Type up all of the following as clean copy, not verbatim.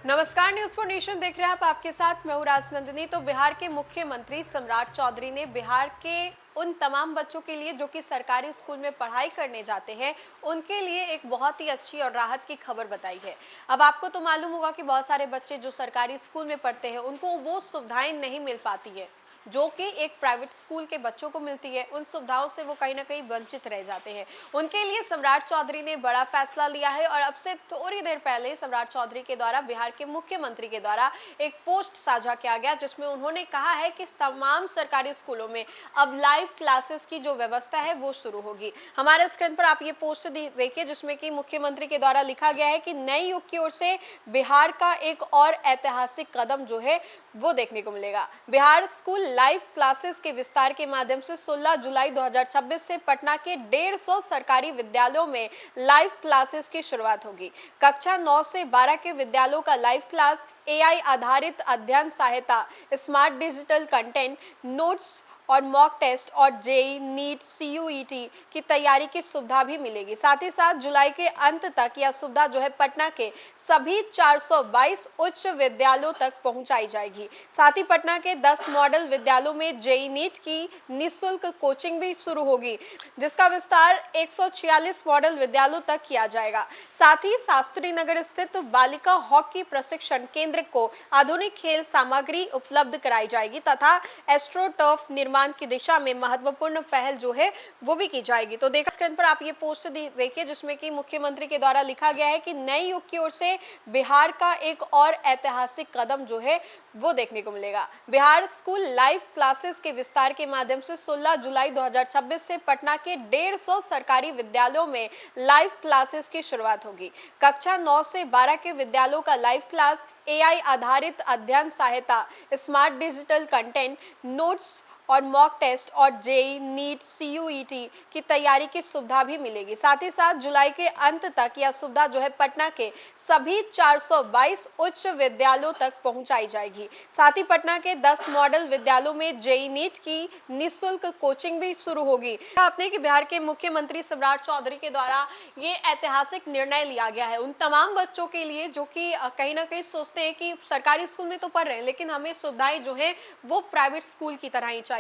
नमस्कार, news for nation देख रहे हैं आप। आपके साथ मैं हूं राजनंदिनी। तो बिहार के मुख्यमंत्री सम्राट चौधरी ने बिहार के उन तमाम बच्चों के लिए जो कि सरकारी स्कूल में पढ़ाई करने जाते हैं, उनके लिए एक बहुत ही अच्छी और राहत की खबर बताई है। अब आपको तो मालूम होगा कि बहुत सारे बच्चे जो सरकारी स्कूल में पढ़ते हैं, उनको वो सुविधाएं नहीं मिल पाती है जो कि एक प्राइवेट स्कूल के बच्चों को मिलती है। उन सुविधाओं से वो कहीं ना कहीं वंचित रह जाते हैं। उनके लिए सम्राट चौधरी ने बड़ा फैसला लिया है और अब से थोड़ी देर पहले सम्राट चौधरी के द्वारा बिहार के मुख्यमंत्री के द्वारा एक पोस्ट साझा किया गया, जिसमें उन्होंने कहा है कि तमाम सरकारी स्कूलों में अब लाइव क्लासेस की जो व्यवस्था है वो शुरू होगी। हमारे स्क्रीन पर आप ये पोस्ट देखिए, जिसमें कि मुख्यमंत्री के द्वारा लिखा गया है कि नए युग की ओर से बिहार का एक और ऐतिहासिक कदम जो है वो देखने को मिलेगा। बिहार स्कूल लाइव क्लासेस के विस्तार के माध्यम से 16 जुलाई 2026 से पटना के 150 सरकारी विद्यालयों में लाइव क्लासेस की शुरुआत होगी। कक्षा 9 से 12 के विद्यालयों का लाइव क्लास एआई आधारित अध्ययन सहायता, स्मार्ट डिजिटल कंटेंट, नोट्स और मॉक टेस्ट और जेई, नीट, सीयूईटी की तैयारी की सुविधा भी मिलेगी। साथ ही साथ जुलाई के अंत तक यह सुविधा जो है पटना के सभी 422 उच्च विद्यालयों तक पहुंचाई जाएगी। साथ ही पटना के 10 मॉडल विद्यालयों में जेई, नीट की निःशुल्क कोचिंग भी शुरू होगी, जिसका विस्तार 146 मॉडल विद्यालयों तक किया जाएगा। साथ ही शास्त्री नगर स्थित बालिका हॉकी प्रशिक्षण केंद्र को आधुनिक खेल सामग्री उपलब्ध कराई जाएगी तथा एस्ट्रोटर्फ निर्माण की दिशा में महत्वपूर्ण पहल जो है वो भी की जाएगी। तो देखा स्क्रीन पर आप ये पोस्ट देखिए, जिसमें कि मुख्यमंत्री के द्वारा लिखा गया है कि नए युग की ओर से बिहार का एक और ऐतिहासिक कदम जो है वो देखने को मिलेगा। बिहार स्कूल लाइव क्लासेस के विस्तार के माध्यम से 16 जुलाई 2026 से पटना के 150 सरकारी विद्यालयों में लाइव क्लासेस की शुरुआत होगी। कक्षा 9 से 12 के विद्यालयों का लाइव क्लास एआई आधारित अध्ययन सहायता, स्मार्ट डिजिटल कंटेंट, नोट्स और मॉक टेस्ट और जेई, नीट, सीयूईटी की तैयारी की सुविधा भी मिलेगी। साथ ही साथ जुलाई के अंत तक यह सुविधा जो है पटना के सभी 422 उच्च विद्यालयों तक पहुंचाई जाएगी। साथ ही पटना के 10 मॉडल विद्यालयों में जेई, नीट की निःशुल्क कोचिंग भी शुरू होगी। आपने कि बिहार के मुख्यमंत्री सम्राट चौधरी के द्वारा ये ऐतिहासिक निर्णय लिया गया है उन तमाम बच्चों के लिए जो कि कहीं ना कहीं सोचते हैं कि सरकारी स्कूल में तो पढ़ रहे हैं, लेकिन हमें सुविधाएं जो है वो प्राइवेट स्कूल की तरह ही चाहिए।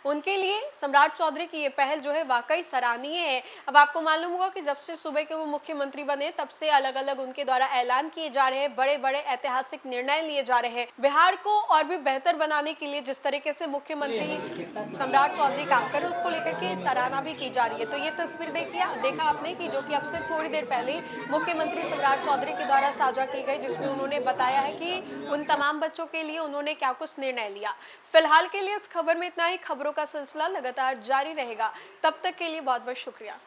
उनके लिए सम्राट चौधरी की ये पहल जो है वाकई सराहनीय है। अब आपको मालूम होगा कि जब से सुबह के वो मुख्यमंत्री बने, तब से अलग अलग उनके द्वारा ऐलान किए जा रहे हैं, बड़े बड़े ऐतिहासिक निर्णय लिए जा रहे हैं। बिहार को और भी बेहतर बनाने के लिए जिस तरीके से मुख्यमंत्री सम्राट चौधरी काम कर रहे हैं, उसको लेकर के सराहना भी की जा रही है। तो ये तस्वीर देखा आपने कि जो कि अब से थोड़ी देर पहले मुख्यमंत्री सम्राट चौधरी के द्वारा साझा की गई, जिसमें उन्होंने बताया है कि उन तमाम बच्चों के लिए उन्होंने क्या कुछ निर्णय लिया। फिलहाल के लिए इस खबर में इतना ही। खबरों का सिलसिला लगातार जारी रहेगा। तब तक के लिए बहुत बहुत शुक्रिया।